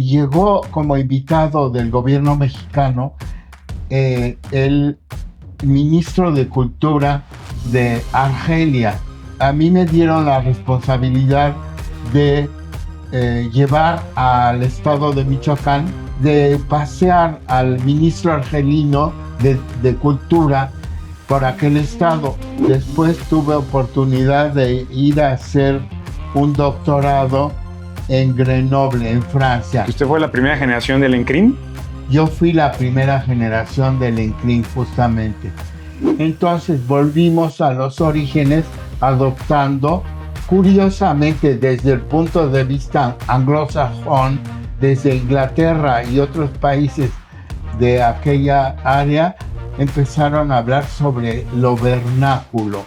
llegó como invitado del gobierno mexicano el ministro de Cultura de Argelia. A mí me dieron la responsabilidad de llevar al estado de Michoacán, de pasear al ministro argelino de Cultura por aquel estado. Después tuve oportunidad de ir a hacer un doctorado en Grenoble, en Francia. ¿Usted fue la primera generación del ENCRIN? Yo fui la primera generación del ENCRIN, justamente. Entonces volvimos a los orígenes, adoptando, curiosamente, desde el punto de vista anglosajón, desde Inglaterra y otros países de aquella área, empezaron a hablar sobre lo vernáculo,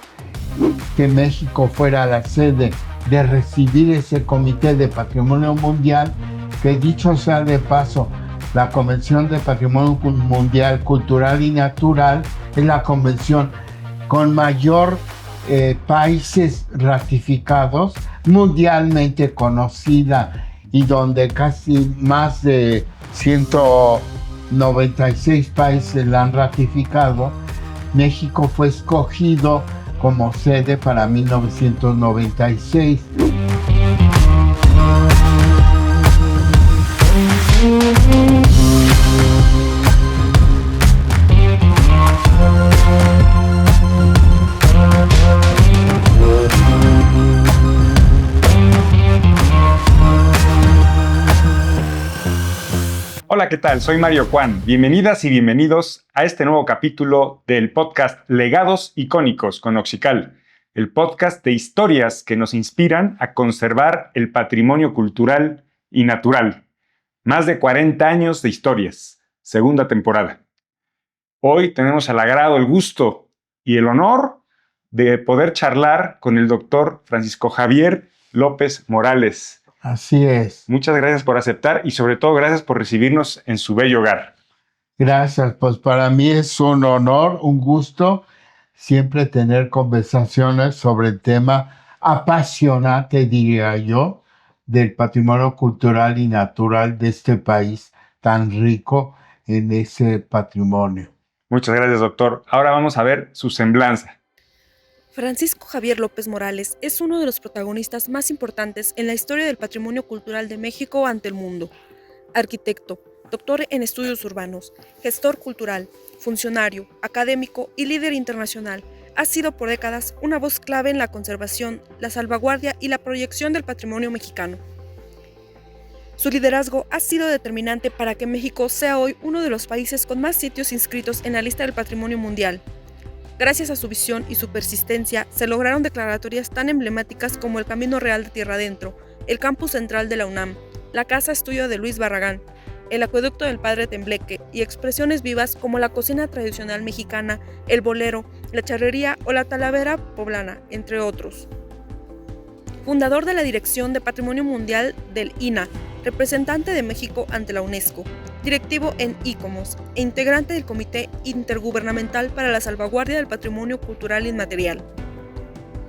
que México fuera la sede de recibir ese Comité de Patrimonio Mundial, que dicho sea de paso, la Convención de Patrimonio Mundial Cultural y Natural es la convención con mayor países ratificados, mundialmente conocida, y donde casi más de 196 países la han ratificado. México fue escogido como sede para 1996. Hola, ¿qué tal? Soy Mario Juan. Bienvenidas y bienvenidos a este nuevo capítulo del podcast Legados Icónicos con Oxical, el podcast de historias que nos inspiran a conservar el patrimonio cultural y natural. Más de 40 años de historias, segunda temporada. Hoy tenemos el agrado, el gusto y el honor de poder charlar con el doctor Francisco Javier López Morales. Así es. Muchas gracias por aceptar y sobre todo gracias por recibirnos en su bello hogar. Gracias, pues para mí es un honor, un gusto siempre tener conversaciones sobre el tema apasionante, diría yo, del patrimonio cultural y natural de este país tan rico en ese patrimonio. Muchas gracias, doctor. Ahora vamos a ver su semblanza. Francisco Javier López Morales es uno de los protagonistas más importantes en la historia del patrimonio cultural de México ante el mundo. Arquitecto, doctor en estudios urbanos, gestor cultural, funcionario, académico y líder internacional, ha sido por décadas una voz clave en la conservación, la salvaguardia y la proyección del patrimonio mexicano. Su liderazgo ha sido determinante para que México sea hoy uno de los países con más sitios inscritos en la lista del patrimonio mundial. Gracias a su visión y su persistencia, se lograron declaratorias tan emblemáticas como el Camino Real de Tierra Adentro, el Campus Central de la UNAM, la Casa Estudio de Luis Barragán, el Acueducto del Padre Tembleque y expresiones vivas como la cocina tradicional mexicana, el bolero, la charrería o la talavera poblana, entre otros. Fundador de la Dirección de Patrimonio Mundial del INAH, representante de México ante la UNESCO, directivo en ICOMOS e integrante del Comité Intergubernamental para la Salvaguardia del Patrimonio Cultural Inmaterial.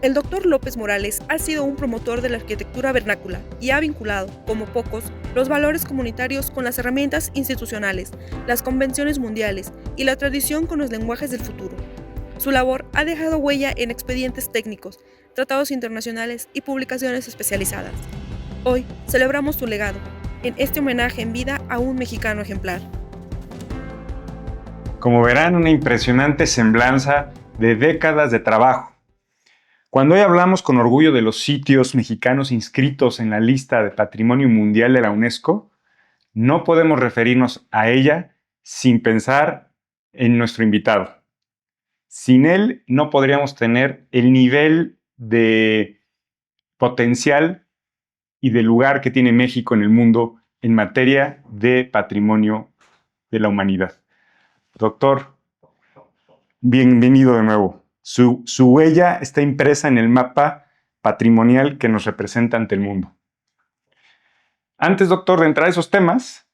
El Dr. López Morales ha sido un promotor de la arquitectura vernácula y ha vinculado, como pocos, los valores comunitarios con las herramientas institucionales, las convenciones mundiales y la tradición con los lenguajes del futuro. Su labor ha dejado huella en expedientes técnicos, tratados internacionales y publicaciones especializadas. Hoy celebramos su legado, en este homenaje en vida a un mexicano ejemplar. Como verán, una impresionante semblanza de décadas de trabajo. Cuando hoy hablamos con orgullo de los sitios mexicanos inscritos en la lista de Patrimonio Mundial de la UNESCO, no podemos referirnos a ella sin pensar en nuestro invitado. Sin él no podríamos tener el nivel de potencial y del lugar que tiene México en el mundo en materia de patrimonio de la humanidad. Doctor, bienvenido de nuevo. Su huella está impresa en el mapa patrimonial que nos representa ante el mundo. Antes, doctor, de entrar a esos temas,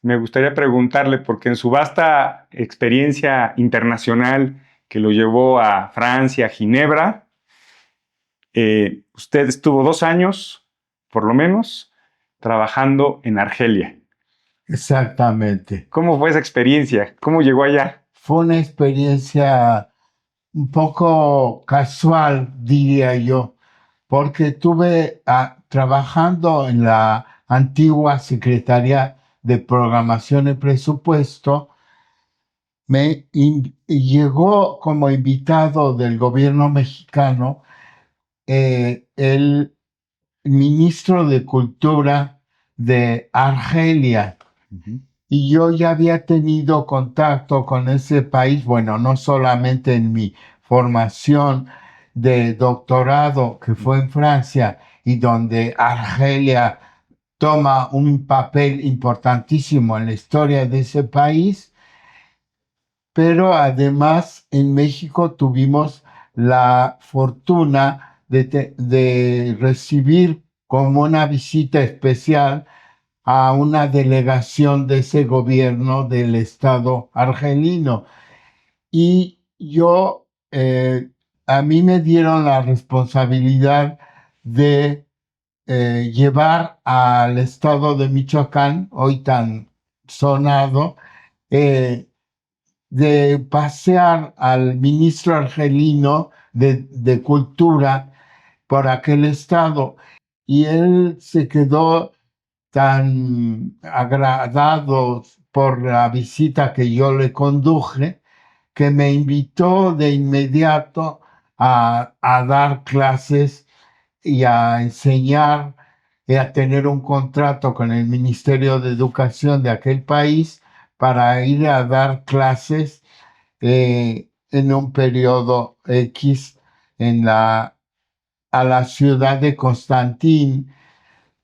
me gustaría preguntarle, porque en su vasta experiencia internacional que lo llevó a Francia, a Ginebra, usted estuvo 2 años, por lo menos, trabajando en Argelia. Exactamente. ¿Cómo fue esa experiencia? ¿Cómo llegó allá? Fue una experiencia un poco casual, diría yo, porque estuve trabajando en la antigua Secretaría de Programación y Presupuesto. Llegó como invitado del gobierno mexicano el ministro de Cultura de Argelia. Ujú. Y yo ya había tenido contacto con ese país, bueno, no solamente en mi formación de doctorado, que fue en Francia, y donde Argelia toma un papel importantísimo en la historia de ese país, pero además en México tuvimos la fortuna de recibir como una visita especial a una delegación de ese gobierno del Estado argelino. Y a mí me dieron la responsabilidad de llevar al Estado de Michoacán, hoy tan sonado, eh, de pasear al ministro argelino de Cultura por aquel estado. Y él se quedó tan agradado por la visita que yo le conduje, que me invitó de inmediato a dar clases y a enseñar y a tener un contrato con el Ministerio de Educación de aquel país para ir a dar clases en un periodo X a la ciudad de Constantín,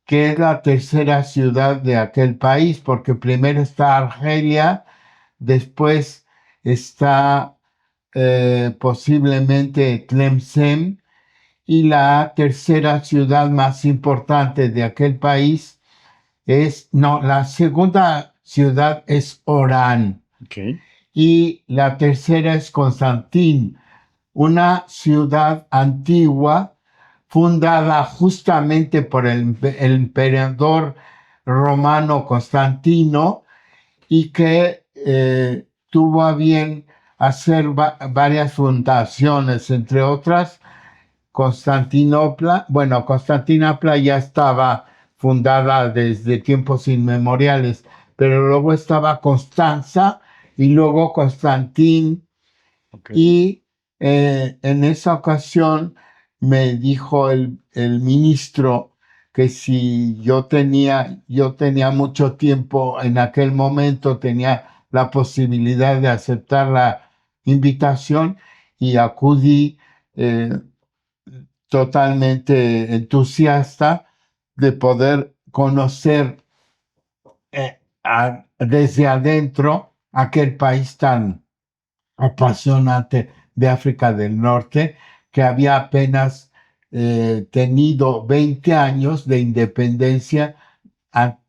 que es la tercera ciudad de aquel país, porque primero está Argelia, después está posiblemente Tlemcen, y la tercera ciudad más importante de aquel país no, la segunda ciudad es Orán, Ok. y la tercera es Constantín, una ciudad antigua fundada justamente por el emperador romano Constantino, y que tuvo a bien hacer varias fundaciones, entre otras Constantinopla. Bueno, Constantinopla ya estaba fundada desde tiempos inmemoriales, pero luego estaba Constanza y luego Constantín. Ok. Y en esa ocasión me dijo el ministro que si yo tenía mucho tiempo en aquel momento, tenía la posibilidad de aceptar la invitación, y acudí totalmente entusiasta de poder conocer desde adentro aquel país tan apasionante de África del Norte, que había apenas tenido 20 años de independencia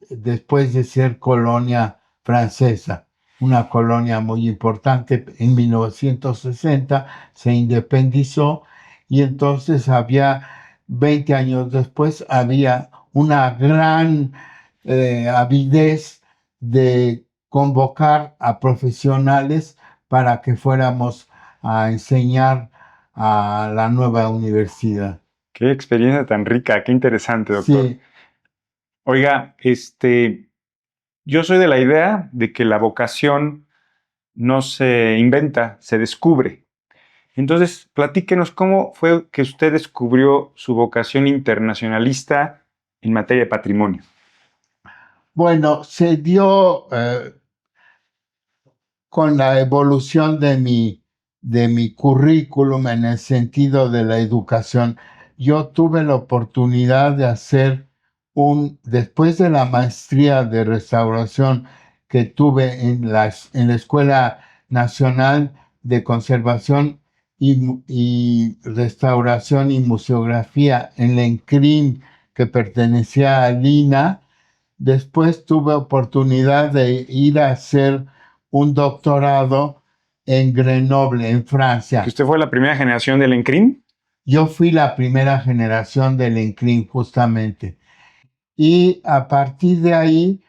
después de ser colonia francesa, una colonia muy importante. En 1960 se independizó, y entonces 20 años después, había una gran avidez de convocar a profesionales para que fuéramos a enseñar a la nueva universidad. Qué experiencia tan rica, qué interesante, doctor. Sí, Oiga, yo soy de la idea de que la vocación no se inventa, se descubre. Entonces, platíquenos cómo fue que usted descubrió su vocación internacionalista en materia de patrimonio. bueno, se dio con la evolución de mi currículum en el sentido de la educación. Yo tuve la oportunidad de hacer después de la maestría de restauración que tuve en la Escuela Nacional de Conservación y Restauración y Museografía en la ENCRIM, que pertenecía al INA. Después tuve oportunidad de ir a hacer un doctorado en Grenoble, en Francia. ¿Usted fue la primera generación del ENCRIM? Yo fui la primera generación del ENCRIM, justamente. Y a partir de ahí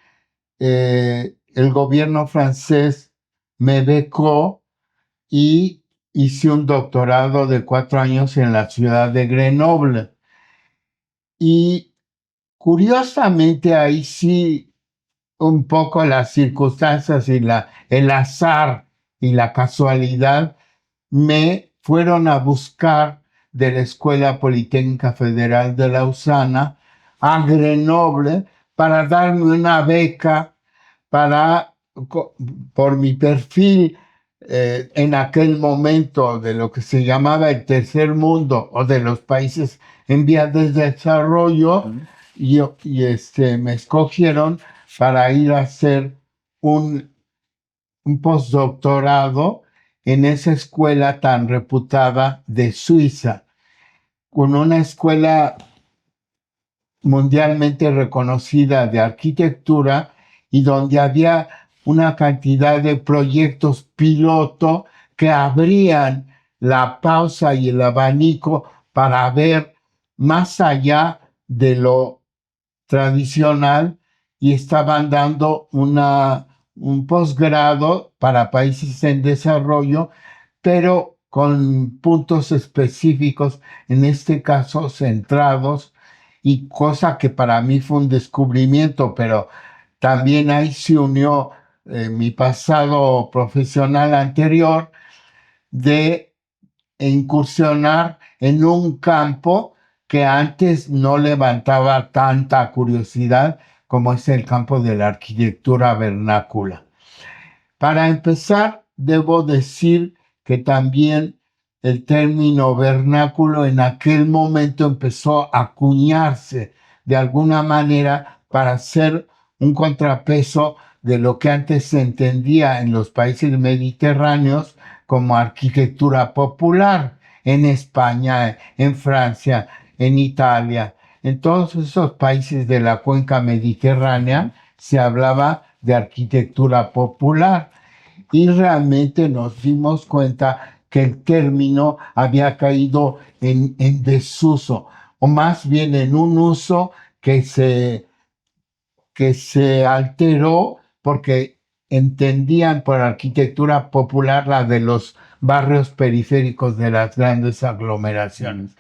el gobierno francés me becó y hice un doctorado de 4 años en la ciudad de Grenoble. Y curiosamente ahí sí un poco las circunstancias y el azar y la casualidad me fueron a buscar de la Escuela Politécnica Federal de Lausana a Grenoble para darme una beca para, por mi perfil en aquel momento de lo que se llamaba el tercer mundo o de los países en vías de desarrollo, me escogieron para ir a hacer un, un postdoctorado en esa escuela tan reputada de Suiza, con una escuela mundialmente reconocida de arquitectura y donde había una cantidad de proyectos piloto que abrían la pausa y el abanico para ver más allá de lo tradicional y estaban dando un posgrado para países en desarrollo, pero con puntos específicos, en este caso centrados, y cosa que para mí fue un descubrimiento, pero también ahí se unió mi pasado profesional anterior de incursionar en un campo que antes no levantaba tanta curiosidad como es el campo de la arquitectura vernácula. Para empezar, debo decir que también el término vernáculo en aquel momento empezó a acuñarse de alguna manera para ser un contrapeso de lo que antes se entendía en los países mediterráneos como arquitectura popular, en España, en Francia, en Italia. En todos esos países de la cuenca mediterránea se hablaba de arquitectura popular y realmente nos dimos cuenta que el término había caído en desuso, o más bien en un uso que se alteró porque entendían por arquitectura popular la de los barrios periféricos de las grandes aglomeraciones.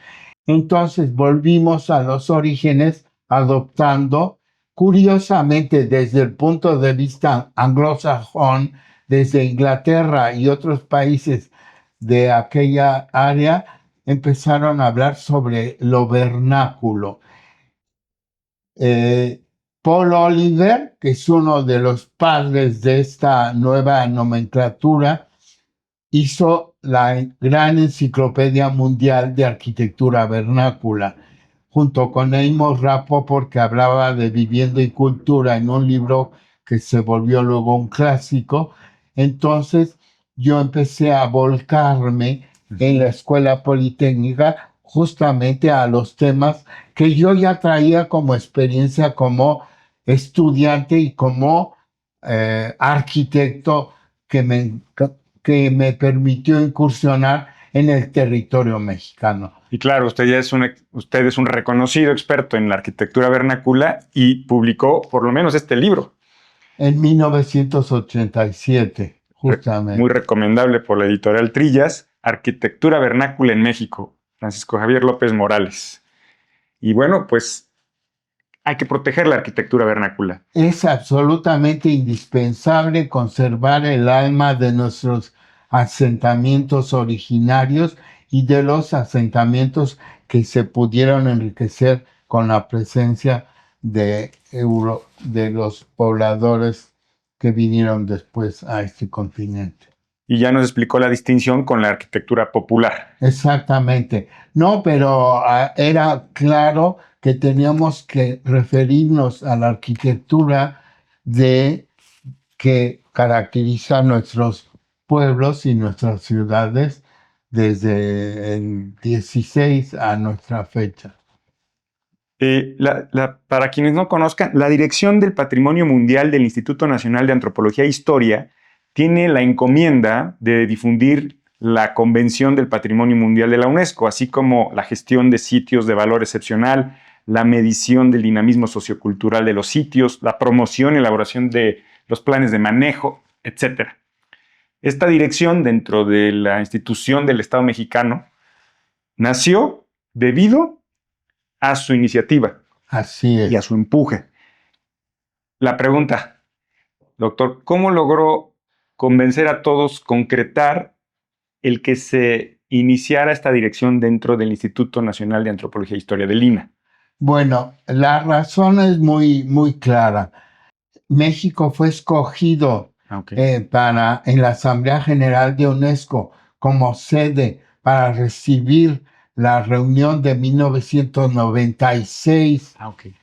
Entonces volvimos a los orígenes adoptando, curiosamente desde el punto de vista anglosajón, desde Inglaterra y otros países de aquella área, empezaron a hablar sobre lo vernáculo. Paul Oliver, que es uno de los padres de esta nueva nomenclatura, hizo la gran enciclopedia mundial de arquitectura vernácula, junto con Amos Rapoport, que hablaba de vivienda y cultura en un libro que se volvió luego un clásico. Entonces yo empecé a volcarme en la escuela politécnica justamente a los temas que yo ya traía como experiencia como estudiante y como arquitecto que me permitió incursionar en el territorio mexicano. Y claro, usted es un reconocido experto en la arquitectura vernácula y publicó por lo menos este libro. En 1987, justamente. Muy recomendable por la editorial Trillas, Arquitectura Vernácula en México, Francisco Javier López Morales. Y bueno, pues hay que proteger la arquitectura vernácula. Es absolutamente indispensable conservar el alma de nuestros asentamientos originarios y de los asentamientos que se pudieron enriquecer con la presencia de los pobladores que vinieron después a este continente. Y ya nos explicó la distinción con la arquitectura popular. Exactamente. No, pero era claro que teníamos que referirnos a la arquitectura que caracteriza nuestros pueblos y nuestras ciudades desde el 16 a nuestra fecha. Para quienes no conozcan, la Dirección del Patrimonio Mundial del Instituto Nacional de Antropología e Historia tiene la encomienda de difundir la Convención del Patrimonio Mundial de la UNESCO, así como la gestión de sitios de valor excepcional, la medición del dinamismo sociocultural de los sitios, la promoción y elaboración de los planes de manejo, etc. Esta dirección dentro de la institución del Estado mexicano nació debido a su iniciativa Así y a es. su empuje. La pregunta, doctor, ¿cómo logró convencer a todos, concretar el que se iniciara esta dirección dentro del Instituto Nacional de Antropología e Historia del INAH? Bueno, la razón es muy clara. México fue escogido en la Asamblea General de UNESCO como sede para recibir la reunión de 1996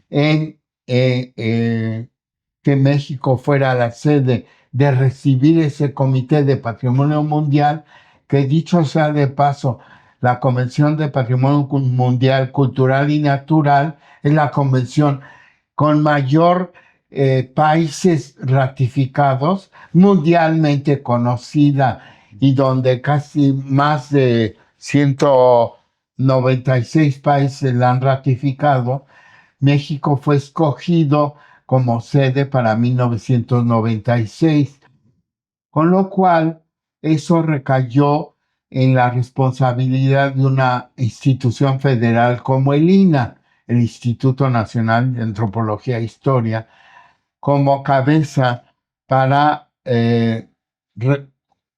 en que México fuera la sede de recibir ese Comité de Patrimonio Mundial, que dicho sea de paso, la Convención de Patrimonio Mundial Cultural y Natural es la convención con mayor países ratificados, mundialmente conocida y donde casi más de 196 países la han ratificado. México fue escogido como sede para 1996, con lo cual eso recayó en la responsabilidad de una institución federal como el INAH, el Instituto Nacional de Antropología e Historia, como cabeza para,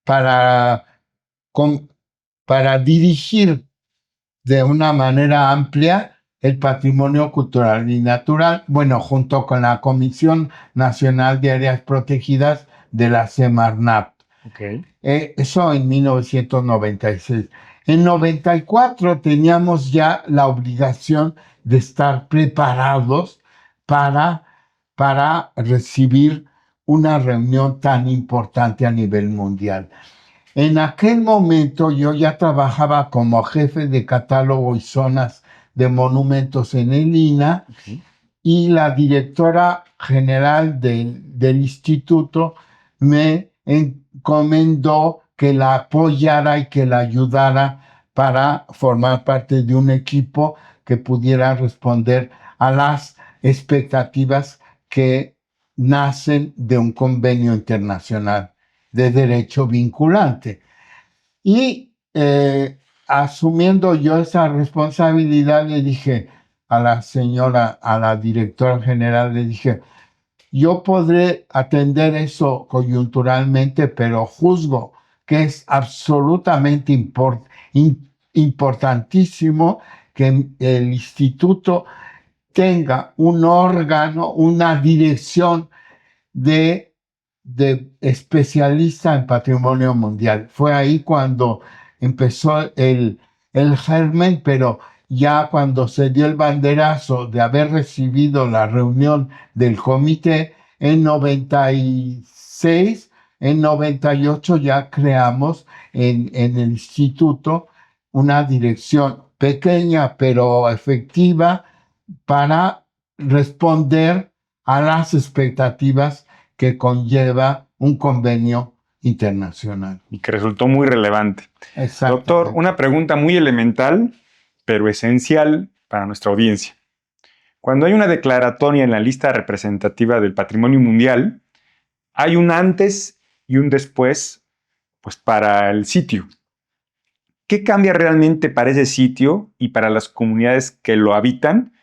para, para dirigir de una manera amplia el patrimonio cultural y natural, bueno, junto con la Comisión Nacional de Áreas Protegidas de la Semarnat. Eso en 1996. En 94 teníamos ya la obligación de estar preparados para recibir una reunión tan importante a nivel mundial. En aquel momento yo ya trabajaba como jefe de catálogo y zonas de monumentos en el INAH, y la directora general del instituto me encomendó que la apoyara y que la ayudara para formar parte de un equipo que pudiera responder a las expectativas que nacen de un convenio internacional de derecho vinculante. Y asumiendo yo esa responsabilidad, le dije a la señora, a la directora general, le dije, yo podré atender eso coyunturalmente, pero juzgo que es absolutamente importantísimo que el instituto tenga un órgano, una dirección de especialista en patrimonio mundial. Fue ahí cuando empezó el germen, pero ya cuando se dio el banderazo de haber recibido la reunión del comité en 96, en 98 ya creamos en el instituto una dirección pequeña pero efectiva para responder a las expectativas que conlleva un convenio internacional. Y que resultó muy relevante. Exactamente. Doctor, una pregunta muy elemental, pero esencial para nuestra audiencia. Cuando hay una declaratoria en la lista representativa del patrimonio mundial, hay un antes y un después, pues, para el sitio. ¿Qué cambia realmente para ese sitio y para las comunidades que lo habitan?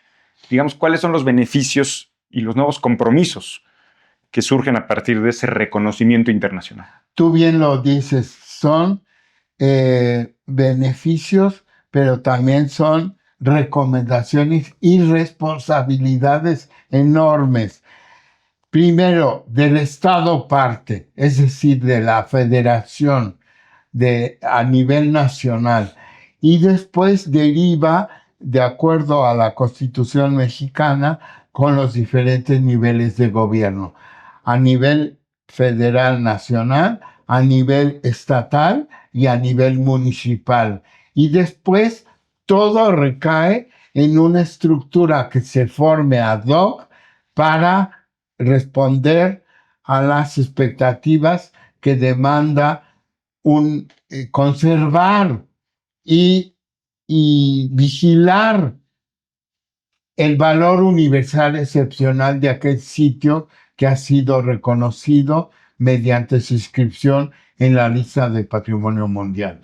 Digamos, ¿cuáles son los beneficios y los nuevos compromisos que surgen a partir de ese reconocimiento internacional? Tú bien lo dices, son beneficios, pero también son recomendaciones y responsabilidades enormes. Primero, del Estado parte, es decir, de la Federación a nivel nacional, y después deriva, de acuerdo a la Constitución mexicana, con los diferentes niveles de gobierno, a nivel federal nacional, a nivel estatal y a nivel municipal. Y después todo recae en una estructura que se forme ad hoc para responder a las expectativas que demanda conservar y vigilar el valor universal excepcional de aquel sitio que ha sido reconocido mediante su inscripción en la lista de Patrimonio Mundial.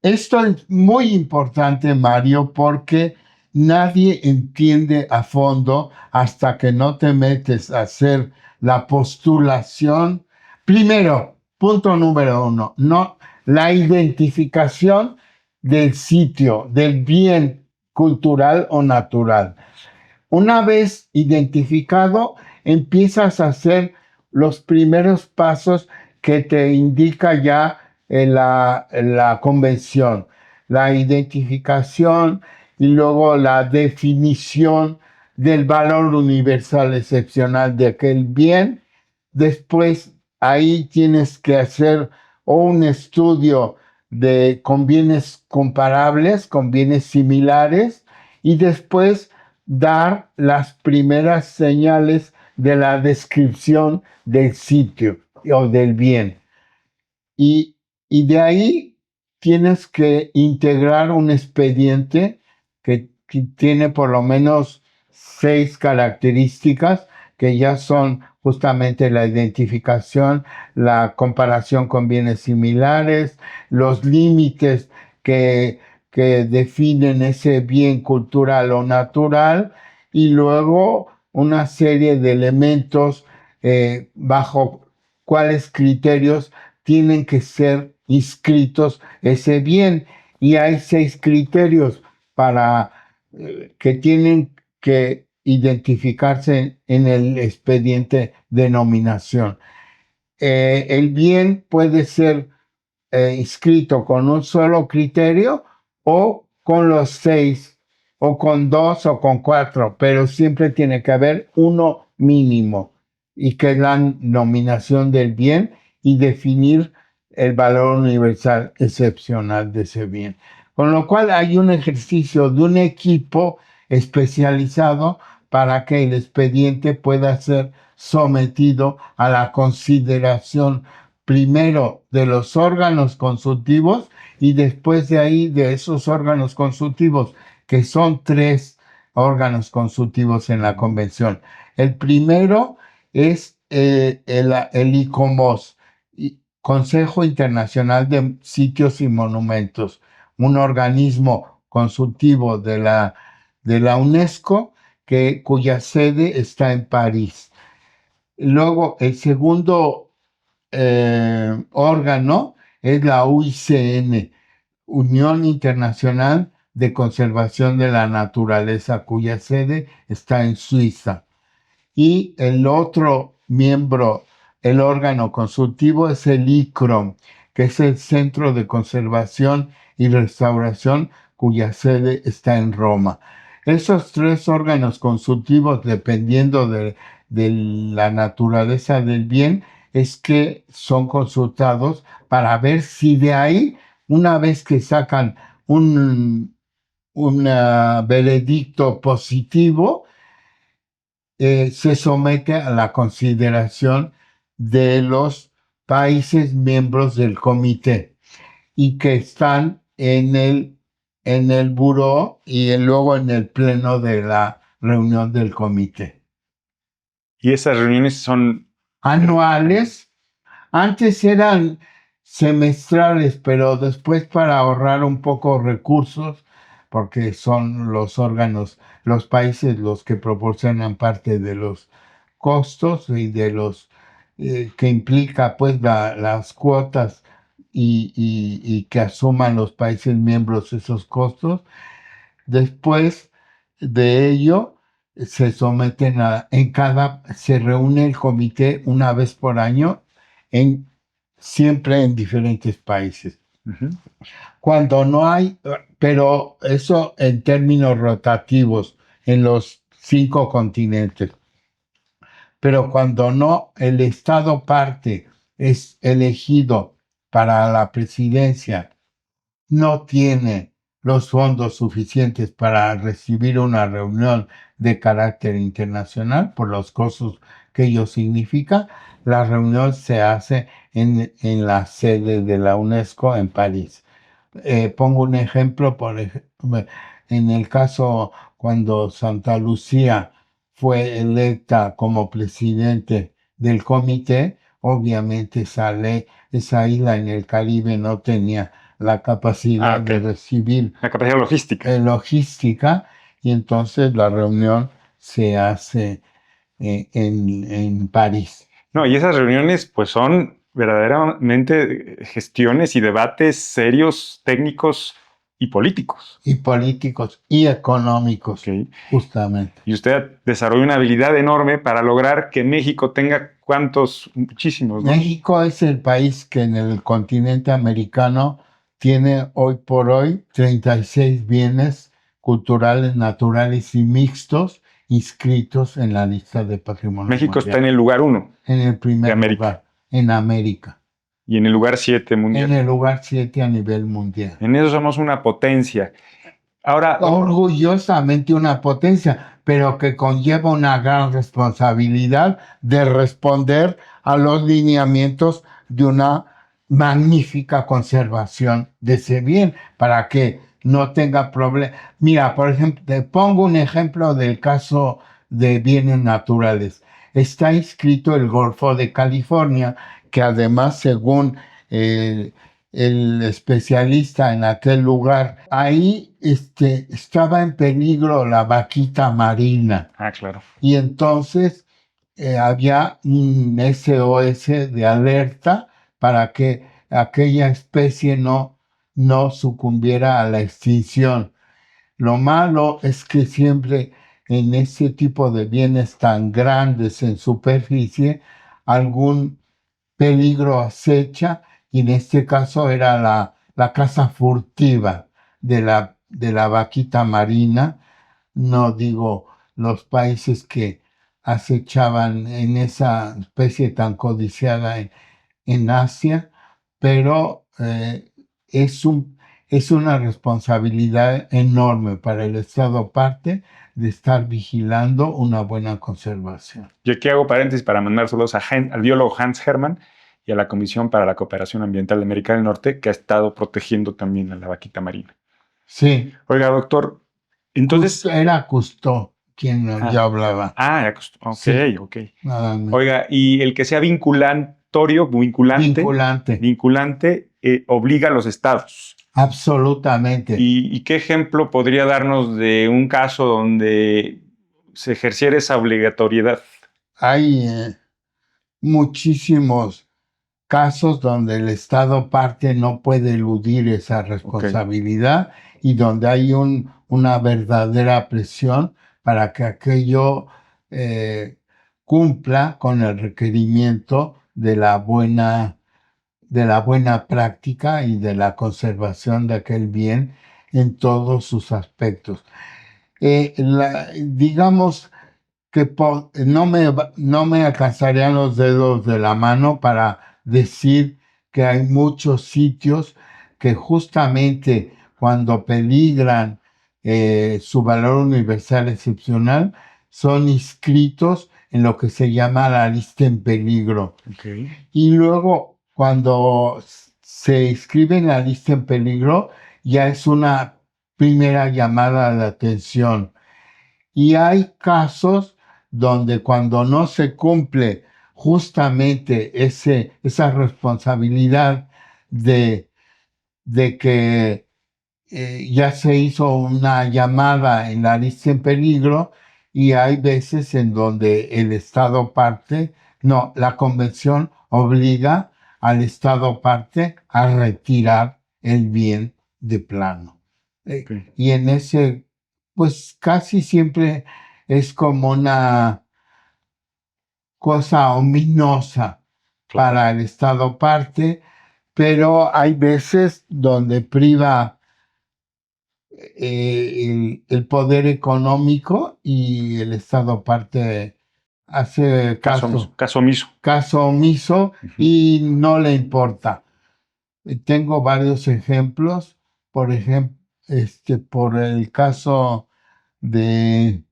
Esto es muy importante, Mario, porque nadie entiende a fondo hasta que no te metes a hacer la postulación. Primero, punto número uno, no, la identificación del sitio, del bien cultural o natural. Una vez identificado, empiezas a hacer los primeros pasos que te indica ya la convención, la identificación y luego la definición del valor universal excepcional de aquel bien. Después ahí tienes que hacer un estudio con bienes comparables, con bienes similares, y después dar las primeras señales de la descripción del sitio o del bien. Y, y de ahí tienes que integrar un expediente que tiene por lo menos 6 características que ya son justamente la identificación, la comparación con bienes similares, los límites que, que definen ese bien cultural o natural, y luego una serie de elementos bajo cuáles criterios tienen que ser inscritos ese bien. Y hay 6 criterios para que tienen que identificarse en el expediente de nominación. El bien puede ser inscrito con un solo criterio o con los 6 o con 2 o con 4, pero siempre tiene que haber uno mínimo, y que es la nominación del bien y definir el valor universal excepcional de ese bien. Con lo cual hay un ejercicio de un equipo especializado para que el expediente pueda ser sometido a la consideración primero de los órganos consultivos, y después de ahí de esos órganos consultivos, que son 3 órganos consultivos en la convención. El primero es el ICOMOS, Consejo Internacional de Sitios y Monumentos, un organismo consultivo de la UNESCO cuya sede está en París. Luego, el segundo órgano es la UICN, Unión Internacional de Conservación de la Naturaleza, cuya sede está en Suiza. Y el otro miembro, el órgano consultivo, es el ICROM, que es el Centro de Conservación y Restauración, cuya sede está en Roma. Esos 3 órganos consultivos, dependiendo de la naturaleza del bien, es que son consultados para ver si de ahí, una vez que sacan un veredicto positivo, se somete a la consideración de los países miembros del comité y que están en el buró y luego en el pleno de la reunión del comité. ¿Y esas reuniones son anuales? Antes eran semestrales, pero después, para ahorrar un poco recursos, porque son los órganos, los países los que proporcionan parte de los costos y de los que implica pues las cuotas, y que asuman los países miembros esos costos. Después de ello, se someten se reúne el comité una vez por año, siempre en diferentes países. Uh-huh. Cuando no hay, pero eso en términos rotativos en los 5 continentes. Pero cuando no, el Estado parte es elegido para la presidencia, no tiene los fondos suficientes para recibir una reunión de carácter internacional por los costos que ello significa, la reunión se hace en la sede de la UNESCO en París. Pongo un ejemplo, en el caso cuando Santa Lucía fue electa como presidente del comité, obviamente esa isla en el Caribe no tenía la capacidad de recibir La capacidad logística. logística, y entonces la reunión se hace en París. No, y esas reuniones pues son verdaderamente gestiones y debates serios, técnicos y políticos. Y políticos y económicos, Okay. justamente. Y usted desarrolló una habilidad enorme para lograr que México tenga muchísimos, ¿no? México es el país que en el continente americano tiene hoy por hoy 36 bienes culturales, naturales y mixtos inscritos en la lista de patrimonio México mundial. está en el lugar 1. En el primer lugar, en América. Y en el lugar 7 mundial. En el lugar 7 a nivel mundial. En eso somos una potencia. Ahora, orgullosamente una potencia, pero que conlleva una gran responsabilidad de responder a los lineamientos de una magnífica conservación de ese bien para que no tenga problemas. Mira, por ejemplo, te pongo un ejemplo del caso de bienes naturales. Está inscrito el Golfo de California, que además, según el especialista en aquel lugar, ahí estaba en peligro la vaquita marina. Ah, claro. Y entonces había un SOS de alerta para que aquella especie no sucumbiera a la extinción. Lo malo es que siempre en ese tipo de bienes tan grandes en superficie, algún peligro acecha, y en este caso era la caza furtiva de la vaquita marina. No digo los países que acechaban en esa especie tan codiciada en Asia, pero es una responsabilidad enorme para el Estado parte de estar vigilando una buena conservación. Yo aquí hago paréntesis para mandar saludos al biólogo Hans Hermann y a la Comisión para la Cooperación Ambiental de América del Norte, que ha estado protegiendo también a la vaquita marina. Sí. Oiga, doctor, entonces... Era Cousteau quien ya hablaba. Ah, ya Cousteau. Ok, sí. Ok. Oiga, y el que sea vinculante, obliga a los estados. Absolutamente. ¿Y qué ejemplo podría darnos de un caso donde se ejerciera esa obligatoriedad? Hay muchísimos casos donde el Estado parte no puede eludir esa responsabilidad, y donde hay una verdadera presión para que aquello cumpla con el requerimiento de la buena práctica y de la conservación de aquel bien en todos sus aspectos. Digamos que no me alcanzarían los dedos de la mano para decir que hay muchos sitios que justamente cuando peligran su valor universal excepcional son inscritos en lo que se llama la lista en peligro. Y luego, cuando se inscribe en la lista en peligro, ya es una primera llamada de atención. Y hay casos donde cuando no se cumple justamente esa responsabilidad de que ya se hizo una llamada en la lista en peligro, y hay veces en donde el Estado parte, la Convención obliga al Estado parte a retirar el bien de plano. Y en ese, pues casi siempre es como una cosa ominosa para el Estado parte, pero hay veces donde priva el poder económico y el Estado parte hace caso omiso y no le importa. Tengo varios ejemplos, por ejemplo, por el caso de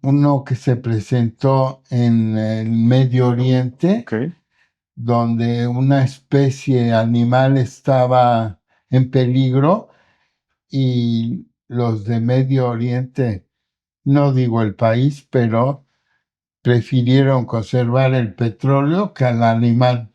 uno que se presentó en el Medio Oriente, donde una especie animal estaba en peligro, y los de Medio Oriente, no digo el país, pero prefirieron conservar el petróleo que al animal.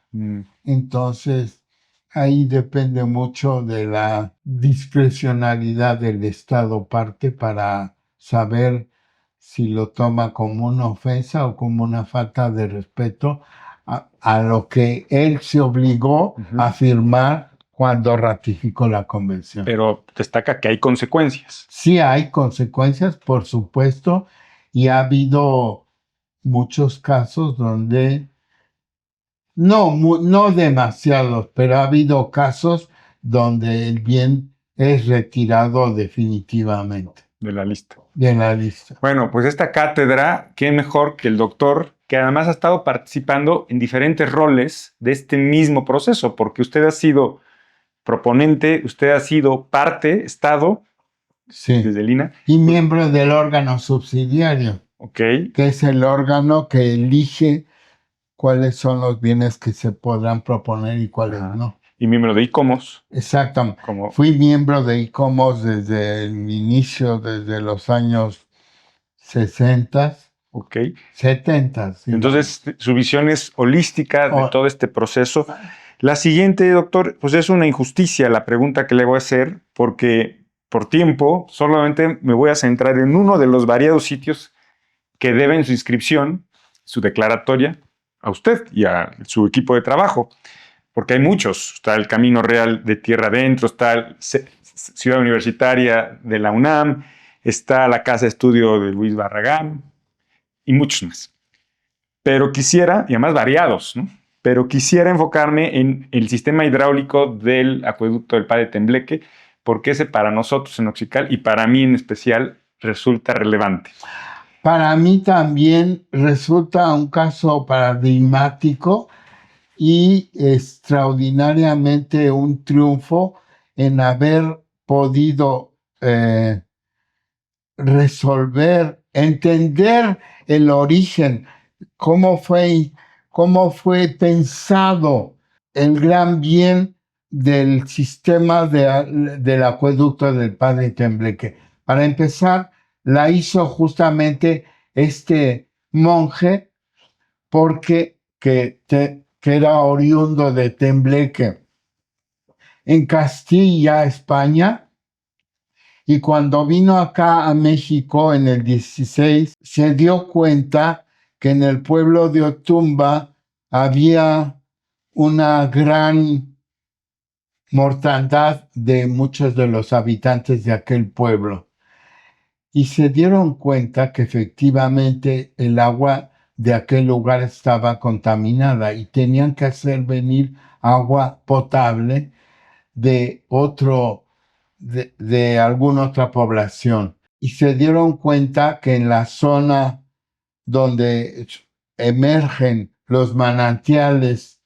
Entonces, ahí depende mucho de la discrecionalidad del Estado parte para saber si lo toma como una ofensa o como una falta de respeto a lo que él se obligó a firmar cuando ratificó la convención. Pero destaca que hay consecuencias. Sí hay consecuencias, por supuesto, y ha habido muchos casos donde, no demasiados, pero ha habido casos donde el bien es retirado definitivamente De la lista. de la lista. Bueno, pues esta cátedra, qué mejor que el doctor, que además ha estado participando en diferentes roles de este mismo proceso, porque usted ha sido proponente, usted ha sido parte, Estado, Sí. desde el INA. Y miembro del órgano subsidiario, Ok. que es el órgano que elige cuáles son los bienes que se podrán proponer y cuáles no. Y miembro de ICOMOS. Exactamente. Como... Fui miembro de ICOMOS desde el inicio, desde los años 60. Ok. 70. Sí. Entonces, su visión es holística de todo este proceso. La siguiente, doctor, pues es una injusticia la pregunta que le voy a hacer, porque por tiempo solamente me voy a centrar en uno de los variados sitios que deben su inscripción, su declaratoria, a usted y a su equipo de trabajo, porque hay muchos. Está el Camino Real de Tierra Adentro, está la Ciudad Universitaria de la UNAM, está la Casa de Estudio de Luis Barragán y muchos más. Pero quisiera, y además variados, ¿no? Pero quisiera enfocarme en el sistema hidráulico del acueducto del Padre Tembleque, porque ese para nosotros en Oxical y para mí en especial resulta relevante. Para mí también resulta un caso paradigmático y extraordinariamente un triunfo en haber podido resolver, entender el origen, cómo fue pensado el gran bien del sistema del acueducto del Padre Tembleque. Para empezar, la hizo justamente este monje porque que era oriundo de Tembleque en Castilla, España, y cuando vino acá a México en el 16, se dio cuenta que en el pueblo de Otumba había una gran mortandad de muchos de los habitantes de aquel pueblo. Y se dieron cuenta que efectivamente el agua de aquel lugar estaba contaminada y tenían que hacer venir agua potable de alguna otra población. Y se dieron cuenta que en la zona donde emergen los manantiales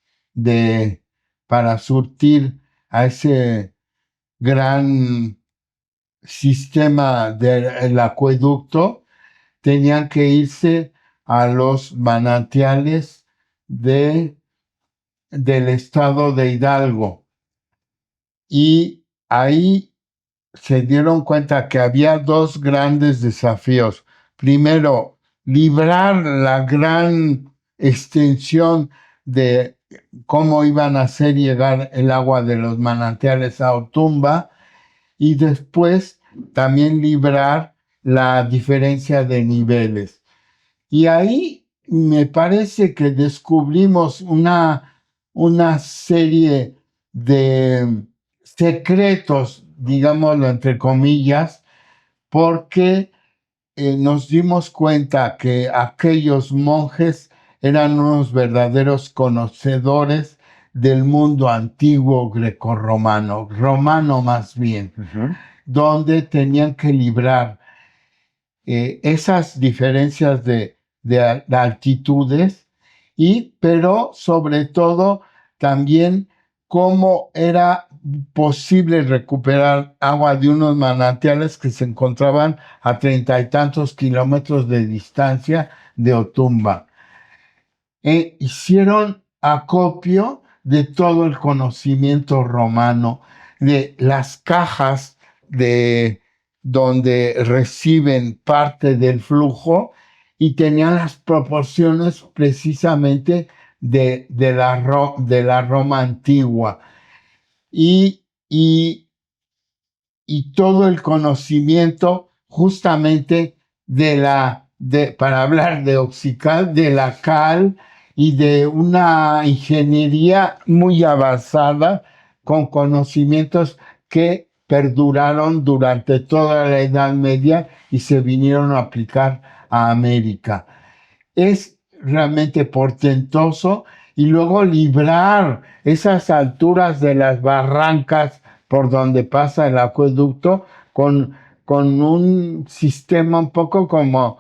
para surtir a ese gran sistema del acueducto, tenían que irse a los manantiales del estado de Hidalgo. Y ahí se dieron cuenta que había dos grandes desafíos. Primero, librar la gran extensión de cómo iban a hacer llegar el agua de los manantiales a Otumba, y después también librar la diferencia de niveles. Y ahí me parece que descubrimos una serie de secretos, digámoslo entre comillas, porque nos dimos cuenta que aquellos monjes eran unos verdaderos conocedores del mundo antiguo grecorromano, romano más bien, donde tenían que librar esas diferencias de altitudes, pero sobre todo también cómo era posible recuperar agua de unos manantiales que se encontraban a 30 y tantos kilómetros de distancia de Otumba. Hicieron acopio de todo el conocimiento romano, de las cajas de donde reciben parte del flujo y tenían las proporciones precisamente de la Roma antigua. Y, y, y todo el conocimiento justamente para hablar de Oxical, de la cal y de una ingeniería muy avanzada con conocimientos que perduraron durante toda la Edad Media y se vinieron a aplicar a América. Es realmente portentoso y luego librar esas alturas de las barrancas por donde pasa el acueducto con un sistema un poco como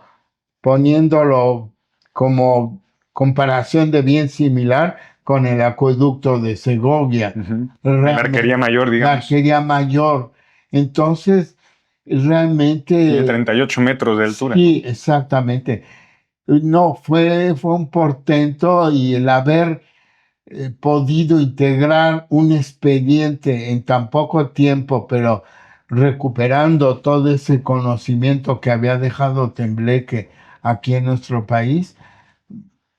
poniéndolo como comparación de bien similar con el acueducto de Segovia. La arquería mayor, digamos. La arquería mayor. Entonces, realmente... De 38 metros de altura. Sí, exactamente. No, fue un portento y el haber podido integrar un expediente en tan poco tiempo, pero recuperando todo ese conocimiento que había dejado Tembleque aquí en nuestro país,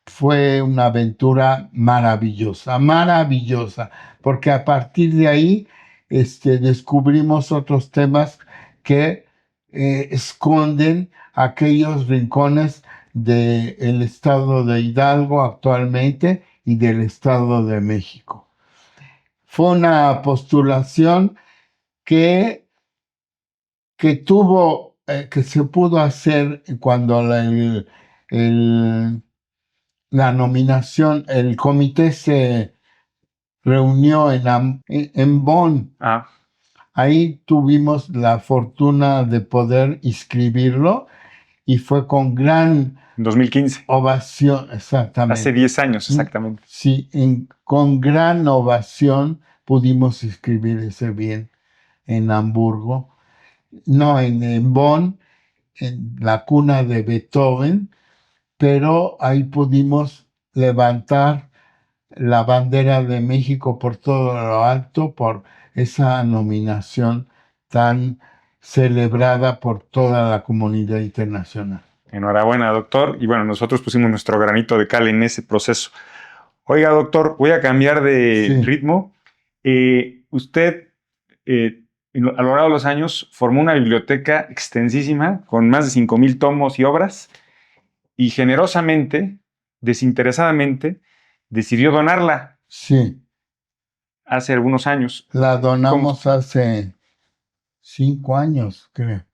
fue una aventura maravillosa, maravillosa, porque a partir de ahí descubrimos otros temas que esconden aquellos rincones del estado de Hidalgo actualmente y del estado de México. Fue una postulación que tuvo, que se pudo hacer cuando la nominación, el comité se reunió en Bonn. Ah. Ahí tuvimos la fortuna de poder inscribirlo y fue con gran 2015. Ovación, exactamente. Hace 10 años, exactamente. Sí, con gran ovación pudimos inscribir ese bien en Hamburgo, no en Bonn, en la cuna de Beethoven, pero ahí pudimos levantar la bandera de México por todo lo alto, por esa nominación tan celebrada por toda la comunidad internacional. Enhorabuena, doctor. Y bueno, nosotros pusimos nuestro granito de cal en ese proceso. Oiga, doctor, voy a cambiar de ritmo. Usted, a lo largo de los años, formó una biblioteca extensísima con más de 5,000 tomos y obras y generosamente, desinteresadamente, decidió donarla. Sí. Hace algunos años. La donamos hace 5 años, creo.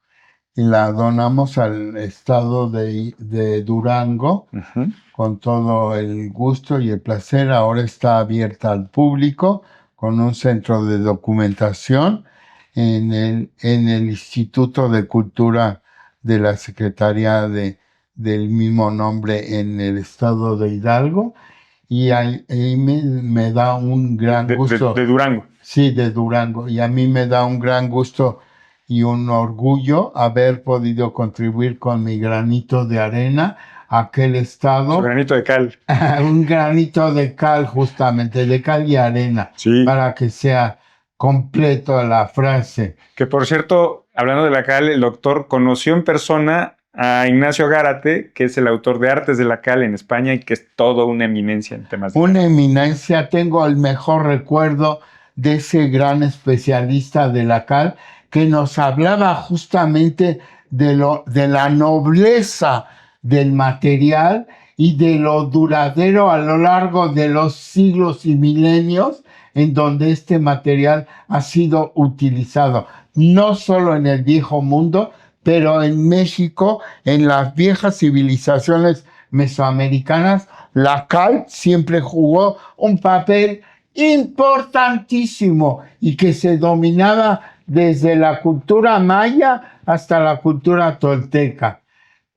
Y la donamos al estado de Durango, con todo el gusto y el placer. Ahora está abierta al público con un centro de documentación en el Instituto de Cultura de la Secretaría del mismo nombre en el estado de Hidalgo. Y ahí me da un gran gusto. De Durango. Sí, de Durango. Y a mí me da un gran gusto y un orgullo haber podido contribuir con mi granito de arena a aquel estado. Su granito de cal. Un granito de cal, justamente, de cal y arena. Sí. Para que sea completo la frase. Que por cierto, hablando de la cal, el doctor conoció en persona a Ignacio Gárate, que es el autor de Artes de la Cal en España y que es todo una eminencia en temas de Una eminencia. Tengo el mejor recuerdo de ese gran especialista de la cal que nos hablaba justamente de la nobleza del material y de lo duradero a lo largo de los siglos y milenios en donde este material ha sido utilizado, no solo en el viejo mundo, pero en México, en las viejas civilizaciones mesoamericanas, la cal siempre jugó un papel importantísimo y que se dominaba desde la cultura maya hasta la cultura tolteca.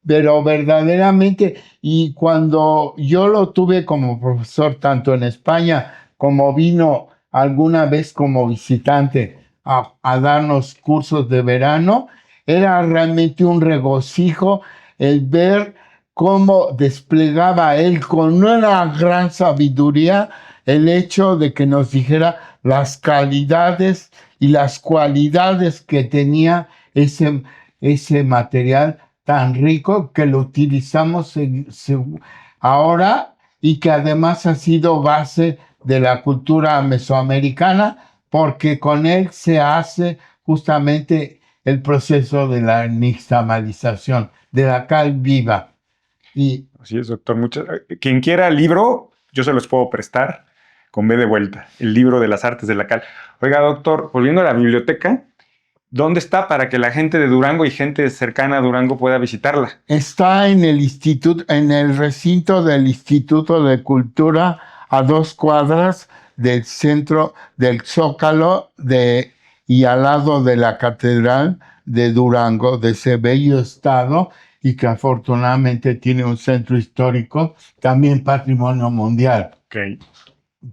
Pero verdaderamente, y cuando yo lo tuve como profesor tanto en España como vino alguna vez como visitante a darnos cursos de verano, era realmente un regocijo el ver cómo desplegaba él con una gran sabiduría el hecho de que nos dijera las calidades y las cualidades que tenía ese material tan rico que lo utilizamos ahora y que además ha sido base de la cultura mesoamericana, porque con él se hace justamente el proceso de la nixtamalización, de la cal viva. Y Así es, doctor. Quien quiera el libro, yo se los puedo prestar con B de vuelta, el libro de las artes de la cal. Oiga, doctor, volviendo a la biblioteca, ¿dónde está para que la gente de Durango y gente cercana a Durango pueda visitarla? está en el instituto, en el recinto del Instituto de Cultura, a 2 cuadras del centro del Zócalo y al lado de la Catedral de Durango, de ese bello estado, y que afortunadamente tiene un centro histórico, también patrimonio mundial, Ok.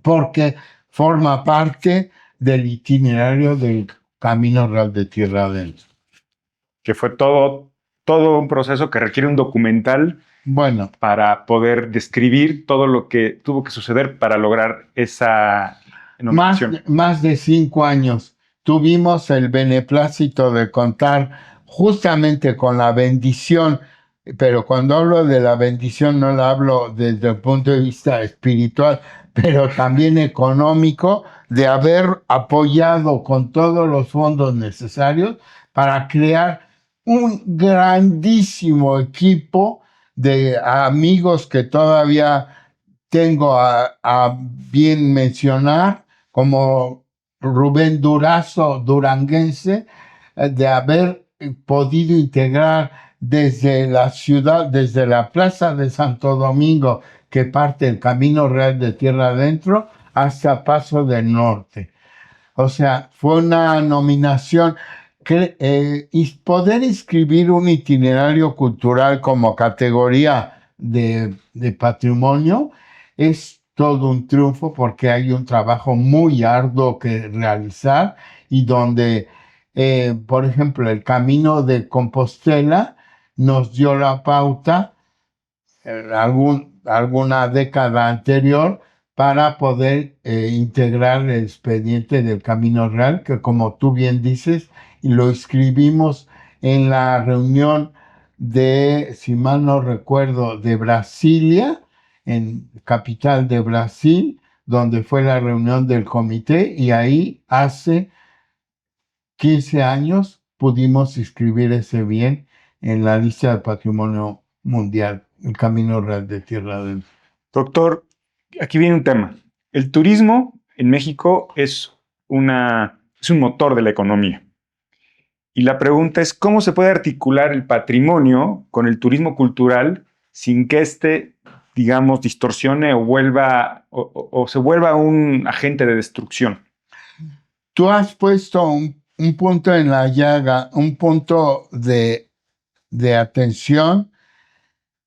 porque forma parte del itinerario del Camino Real de Tierra Adentro. Que fue todo un proceso que requiere un documental Bueno, para poder describir todo lo que tuvo que suceder para lograr esa nominación. más de 5 años. Tuvimos el beneplácito de contar justamente con la bendición, pero cuando hablo de la bendición no la hablo desde el punto de vista espiritual, pero también económico, de haber apoyado con todos los fondos necesarios para crear un grandísimo equipo de amigos que todavía tengo a bien mencionar, como Rubén Durazo, duranguense, de haber podido integrar desde la ciudad, desde la Plaza de Santo Domingo, que parte el Camino Real de Tierra Adentro, hasta Paso del Norte. O sea, fue una nominación y poder inscribir un itinerario cultural como categoría de patrimonio es todo un triunfo, porque hay un trabajo muy arduo que realizar, y donde, por ejemplo, el Camino de Compostela nos dio la pauta alguna década anterior para poder integrar el expediente del Camino Real, que, como tú bien dices, lo escribimos en la reunión de, si mal no recuerdo, de Brasilia, en capital de Brasil, donde fue la reunión del comité, y ahí hace 15 años pudimos inscribir ese bien en la lista de Patrimonio Mundial, el Camino Real de Tierra Adentro. Doctor, aquí viene un tema. El turismo en México es un motor de la economía. Y la pregunta es, ¿cómo se puede articular el patrimonio con el turismo cultural sin que digamos, distorsione o se vuelva un agente de destrucción? Tú has puesto un punto en la llaga, un punto de atención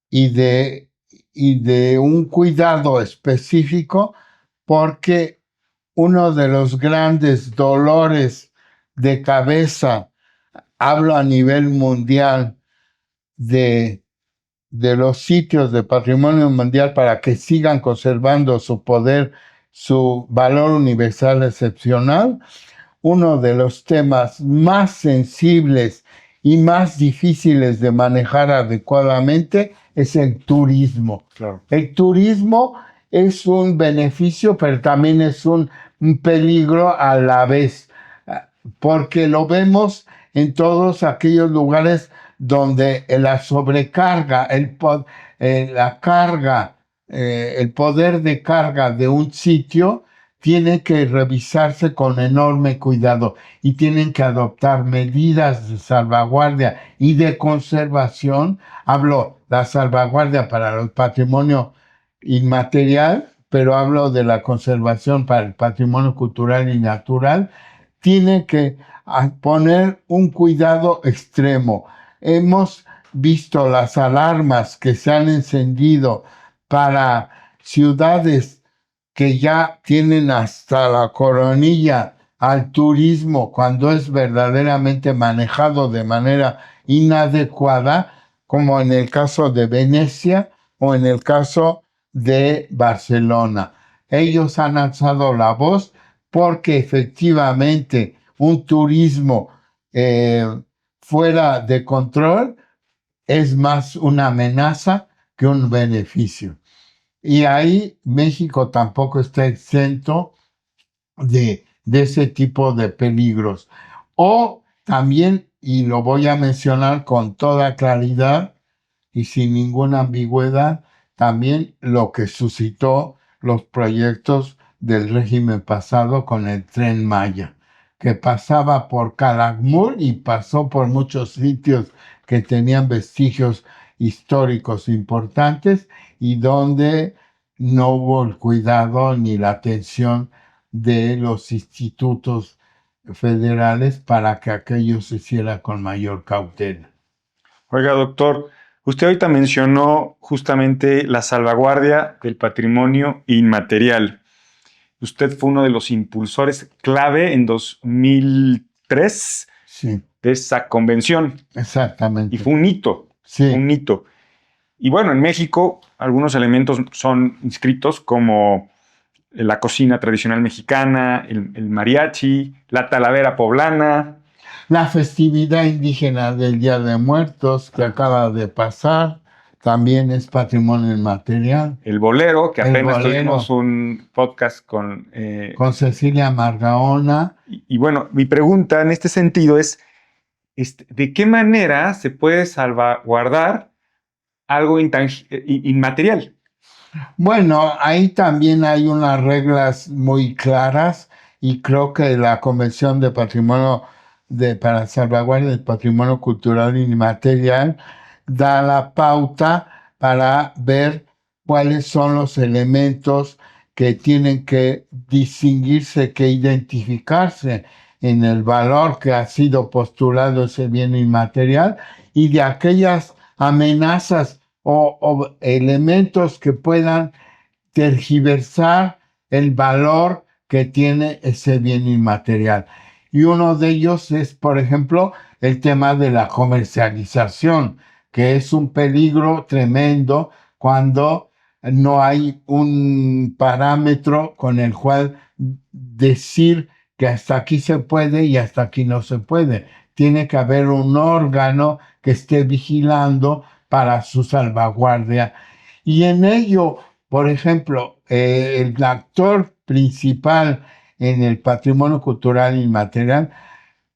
y de un cuidado específico, porque uno de los grandes dolores de cabeza, hablo a nivel mundial, de los sitios de patrimonio mundial para que sigan conservando su poder, su valor universal excepcional, uno de los temas más sensibles y más difíciles de manejar adecuadamente es el turismo. Claro. El turismo es un beneficio, pero también es un peligro a la vez, porque lo vemos en todos aquellos lugares donde la sobrecarga, la carga, el poder de carga de un sitio tiene que revisarse con enorme cuidado, y tienen que adoptar medidas de salvaguardia y de conservación. Hablo la salvaguardia para el patrimonio inmaterial, pero hablo de la conservación para el patrimonio cultural y natural. Tiene que poner un cuidado extremo. Hemos visto las alarmas que se han encendido para ciudades que ya tienen hasta la coronilla al turismo, cuando es verdaderamente manejado de manera inadecuada, como en el caso de Venecia o en el caso de Barcelona. Ellos han alzado la voz porque efectivamente un turismo fuera de control, es más una amenaza que un beneficio. Y ahí México tampoco está exento de ese tipo de peligros. O también, y lo voy a mencionar con toda claridad y sin ninguna ambigüedad, también lo que suscitó los proyectos del régimen pasado con el Tren Maya, que pasaba por Calakmul y pasó por muchos sitios que tenían vestigios históricos importantes y donde no hubo el cuidado ni la atención de los institutos federales para que aquello se hiciera con mayor cautela. Oiga, doctor, usted ahorita mencionó justamente la salvaguardia del patrimonio inmaterial. Usted fue uno de los impulsores clave en 2003 Sí, de esa convención exactamente. y fue un hito, Sí, un hito. Y bueno, en México algunos elementos son inscritos como la cocina tradicional mexicana, el mariachi, la talavera poblana. la festividad indígena del Día de Muertos que acaba de pasar también es patrimonio inmaterial. El bolero, que El apenas bolero. tuvimos un podcast con... Con Cecilia Margaona. Y bueno, mi pregunta en este sentido es, ¿de qué manera se puede salvaguardar algo inmaterial? Bueno, ahí también hay unas reglas muy claras y creo que la Convención de Patrimonio para salvaguardia del patrimonio cultural inmaterial da la pauta para ver cuáles son los elementos que tienen que distinguirse, que identificarse en el valor que ha sido postulado ese bien inmaterial y de aquellas amenazas o elementos que puedan tergiversar el valor que tiene ese bien inmaterial. Y uno de ellos es, por ejemplo, el tema de la comercialización, que es un peligro tremendo cuando no hay un parámetro con el cual decir que hasta aquí se puede y hasta aquí no se puede. Tiene que haber un órgano que esté vigilando para su salvaguardia. Y en ello, por ejemplo, el actor principal en el patrimonio cultural inmaterial,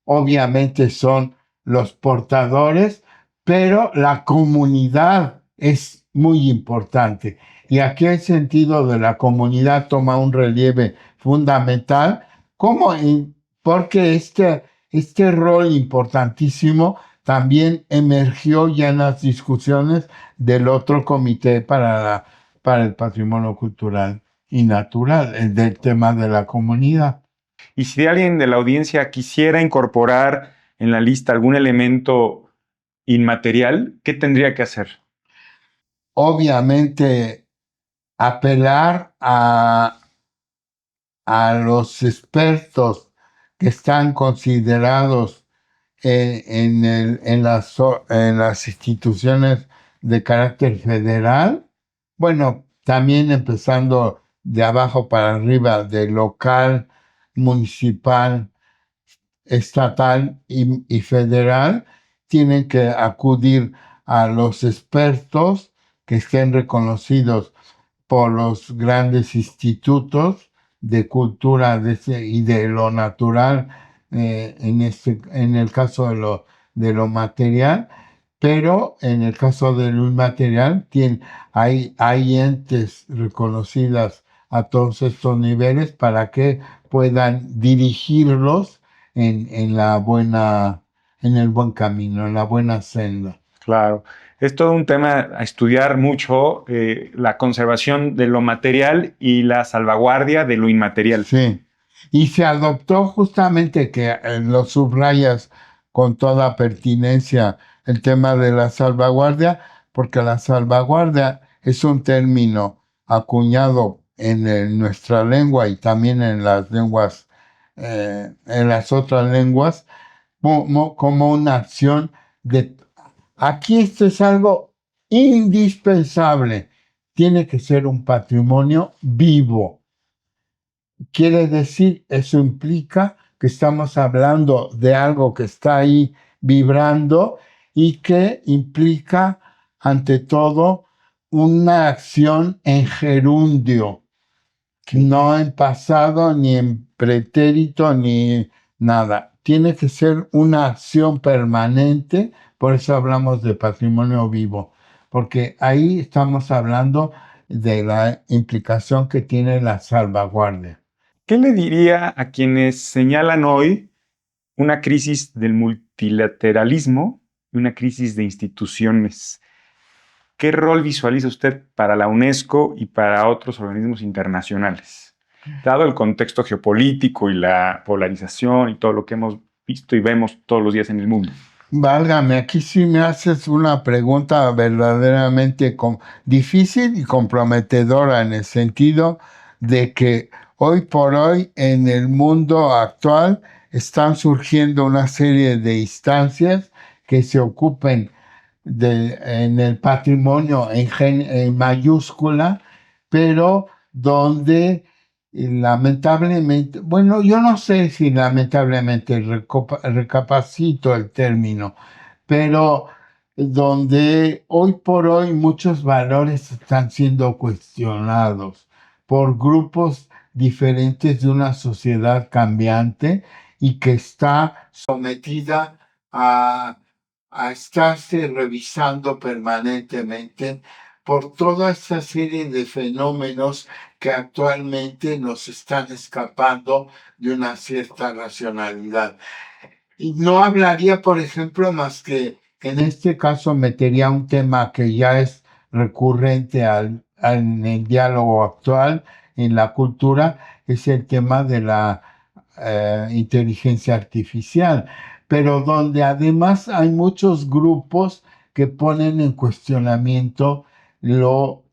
obviamente son los portadores, pero la comunidad es muy importante. Y aquí el sentido de la comunidad toma un relieve fundamental, porque este rol importantísimo también emergió ya en las discusiones del otro comité para el patrimonio cultural y natural, el del tema de la comunidad. Y si alguien de la audiencia quisiera incorporar en la lista algún elemento inmaterial, ¿qué tendría que hacer? Obviamente, apelar a los expertos que están considerados en las instituciones de carácter federal, bueno, también empezando de abajo para arriba, de local, municipal, estatal y federal, tienen que acudir a los expertos que estén reconocidos por los grandes institutos de cultura y de lo natural, en el caso de lo material, pero en el caso de lo inmaterial hay entes reconocidas a todos estos niveles para que puedan dirigirlos en el buen camino, en la buena senda. Claro, es todo un tema a estudiar mucho, la conservación de lo material y la salvaguardia de lo inmaterial. Sí, y se adoptó justamente que lo subrayas con toda pertinencia el tema de la salvaguardia, porque la salvaguardia es un término acuñado en nuestra lengua y también en las lenguas, en las otras lenguas, como una acción de... Aquí esto es algo indispensable. Tiene que ser un patrimonio vivo. Quiere decir, eso implica que estamos hablando de algo que está ahí vibrando y que implica, ante todo, una acción en gerundio, no en pasado, ni en pretérito, ni nada. Tiene que ser una acción permanente, por eso hablamos de patrimonio vivo, porque ahí estamos hablando de la implicación que tiene la salvaguardia. ¿Qué le diría a quienes señalan hoy una crisis del multilateralismo y una crisis de instituciones? ¿Qué rol visualiza usted para la UNESCO y para otros organismos internacionales? Dado el contexto geopolítico y la polarización y todo lo que hemos visto y vemos todos los días en el mundo. Válgame, aquí sí me haces una pregunta verdaderamente difícil y comprometedora en el sentido de que hoy por hoy en el mundo actual están surgiendo una serie de instancias que se ocupen en el patrimonio en mayúscula, pero donde lamentablemente, bueno, yo no sé si lamentablemente recapacito el término, pero donde hoy por hoy muchos valores están siendo cuestionados por grupos diferentes de una sociedad cambiante y que está sometida a estarse revisando permanentemente por toda esta serie de fenómenos que actualmente nos están escapando de una cierta racionalidad. Y no hablaría, por ejemplo, más que en este caso metería un tema que ya es recurrente en el diálogo actual, en la cultura, es el tema de la inteligencia artificial, pero donde además hay muchos grupos que ponen en cuestionamiento lo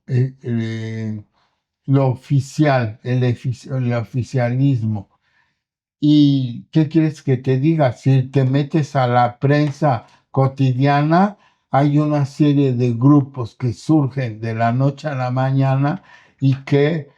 oficial, el oficialismo. ¿Y qué quieres que te diga? Si te metes a la prensa cotidiana, hay una serie de grupos que surgen de la noche a la mañana y que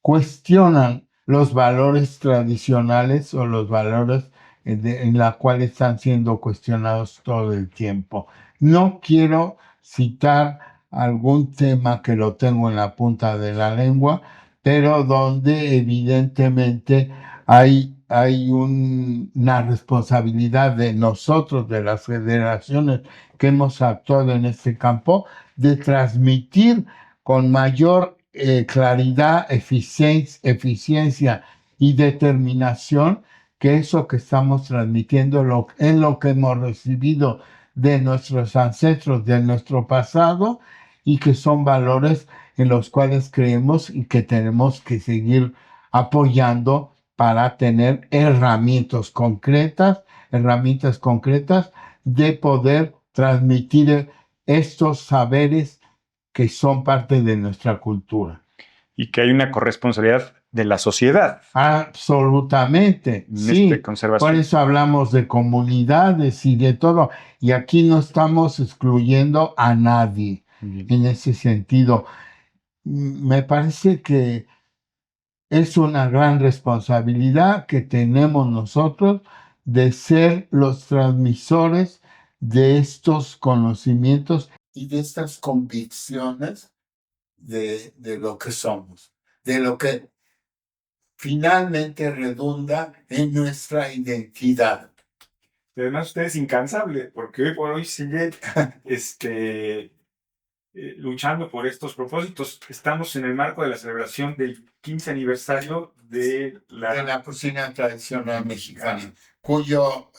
cuestionan los valores tradicionales o los valores en la cual están siendo cuestionados todo el tiempo. No quiero citar algún tema que lo tengo en la punta de la lengua, pero donde evidentemente hay una responsabilidad de nosotros, de las federaciones que hemos actuado en este campo, de transmitir con mayor claridad, eficiencia y determinación que eso que estamos transmitiendo es lo que hemos recibido de nuestros ancestros, de nuestro pasado, y que son valores en los cuales creemos y que tenemos que seguir apoyando para tener herramientas concretas de poder transmitir estos saberes que son parte de nuestra cultura. Y que hay una corresponsabilidad de la sociedad. Absolutamente, sí. Por eso hablamos de comunidades y de todo. Y aquí no estamos excluyendo a nadie en ese sentido. Me parece que es una gran responsabilidad que tenemos nosotros de ser los transmisores de estos conocimientos y de estas convicciones de lo que somos, de lo que finalmente redunda en nuestra identidad. Además, usted es incansable, porque hoy por hoy sigue luchando por estos propósitos. Estamos en el marco de la celebración del 15 aniversario de la cocina tradicional mexicana, cuyo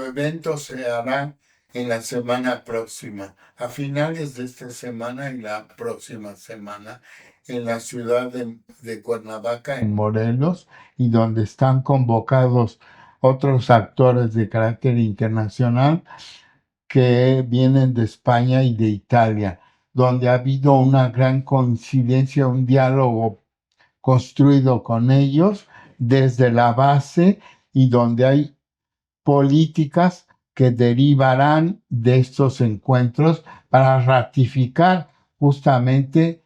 evento se hará en la semana próxima, a finales de esta semana y la próxima semana, en la ciudad de Cuernavaca, en Morelos, y donde están convocados otros actores de carácter internacional que vienen de España y de Italia, donde ha habido una gran coincidencia, un diálogo construido con ellos desde la base y donde hay políticas que derivarán de estos encuentros para ratificar justamente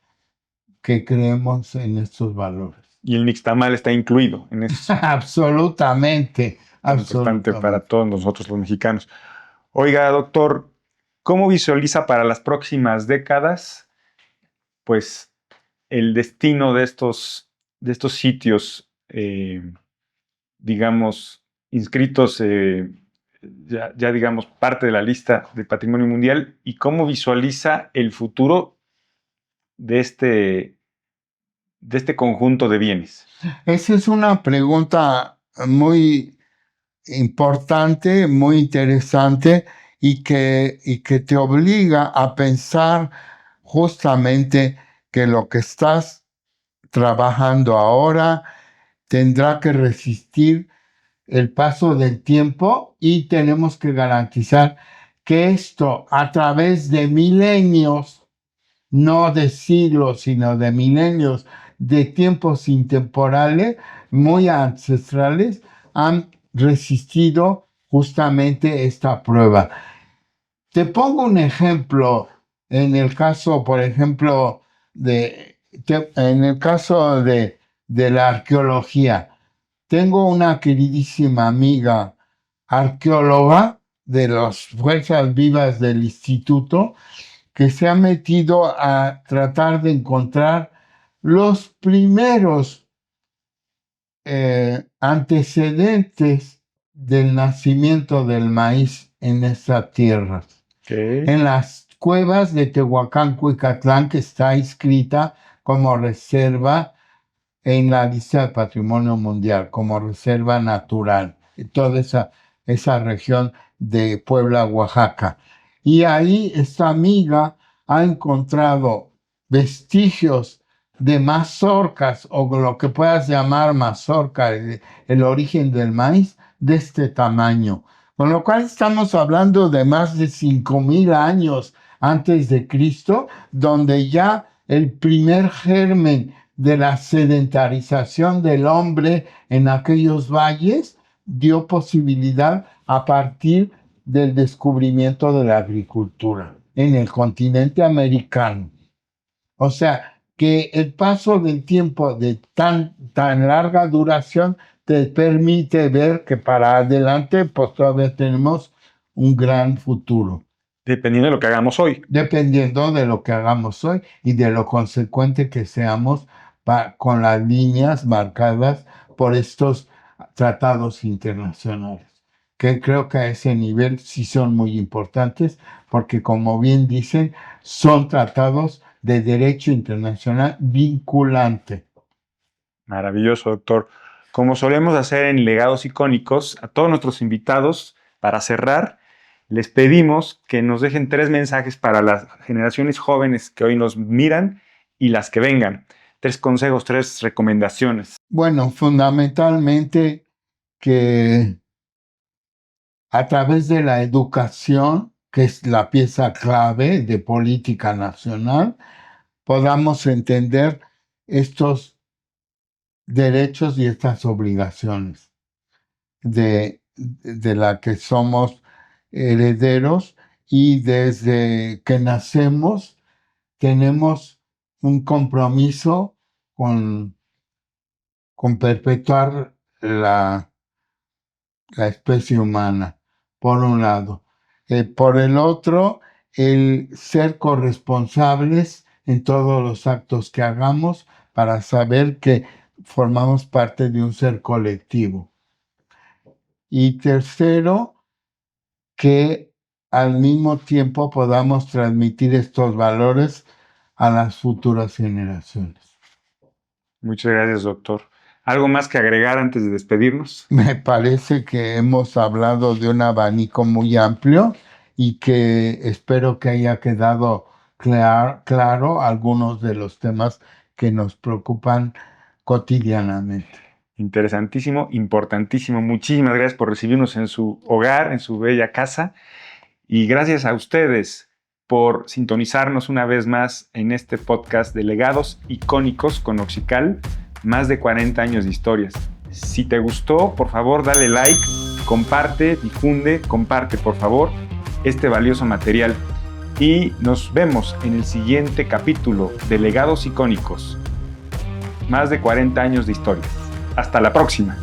que creemos en estos valores. Y el nixtamal está incluido en eso. Absolutamente, tan importante Absolutamente. para todos nosotros los mexicanos. Oiga, doctor, ¿cómo visualiza para las próximas décadas, pues, el destino de estos sitios, digamos, inscritos, ya digamos, parte de la lista de Patrimonio Mundial, y cómo visualiza el futuro de este conjunto de bienes? Esa es una pregunta muy importante, muy interesante y que te obliga a pensar justamente que lo que estás trabajando ahora tendrá que resistir el paso del tiempo y tenemos que garantizar que esto a través de milenios, no de siglos, sino de milenios, de tiempos intemporales, muy ancestrales, han resistido justamente esta prueba. Te pongo un ejemplo en el caso, por ejemplo, en el caso de la arqueología. Tengo una queridísima amiga arqueóloga de las fuerzas vivas del instituto que se ha metido a tratar de encontrar los primeros antecedentes del nacimiento del maíz en esta tierra. Okay. En las cuevas de Tehuacán, Cuicatlán, que está inscrita como reserva en la lista de Patrimonio Mundial, como reserva natural, toda esa región de Puebla, Oaxaca. Y ahí esta amiga ha encontrado vestigios de mazorcas, o lo que puedas llamar mazorca, el origen del maíz, de este tamaño. Con lo cual estamos hablando de más de 5,000 años antes de Cristo, donde ya el primer germen de la sedentarización del hombre en aquellos valles dio posibilidad a partir del descubrimiento de la agricultura en el continente americano. O sea, que el paso del tiempo de tan larga duración te permite ver que para adelante pues todavía tenemos un gran futuro. Dependiendo de lo que hagamos hoy. Dependiendo de lo que hagamos hoy y de lo consecuente que seamos con las líneas marcadas por estos tratados internacionales, que creo que a ese nivel sí son muy importantes, porque como bien dicen, son tratados de derecho internacional vinculante. Maravilloso, doctor. Como solemos hacer en Legados Icónicos, a todos nuestros invitados, para cerrar, les pedimos que nos dejen 3 mensajes para las generaciones jóvenes que hoy nos miran y las que vengan. 3 consejos, 3 recomendaciones. Bueno, fundamentalmente que a través de la educación, que es la pieza clave de política nacional, podamos entender estos derechos y estas obligaciones de la que somos herederos, y desde que nacemos tenemos un compromiso con perpetuar la especie humana, por un lado. Por el otro, el ser corresponsables en todos los actos que hagamos para saber que formamos parte de un ser colectivo. Y tercero, que al mismo tiempo podamos transmitir estos valores a las futuras generaciones. Muchas gracias, doctor. ¿Algo más que agregar antes de despedirnos? Me parece que hemos hablado de un abanico muy amplio y que espero que haya quedado claro algunos de los temas que nos preocupan cotidianamente. Interesantísimo, importantísimo. Muchísimas gracias por recibirnos en su hogar, en su bella casa. Y gracias a ustedes por sintonizarnos una vez más en este podcast de Legados Icónicos con Oxical, más de 40 años de historias. Si te gustó, por favor, dale like, comparte, difunde, comparte, por favor, este valioso material. Y nos vemos en el siguiente capítulo de Legados Icónicos, más de 40 años de historias. Hasta la próxima.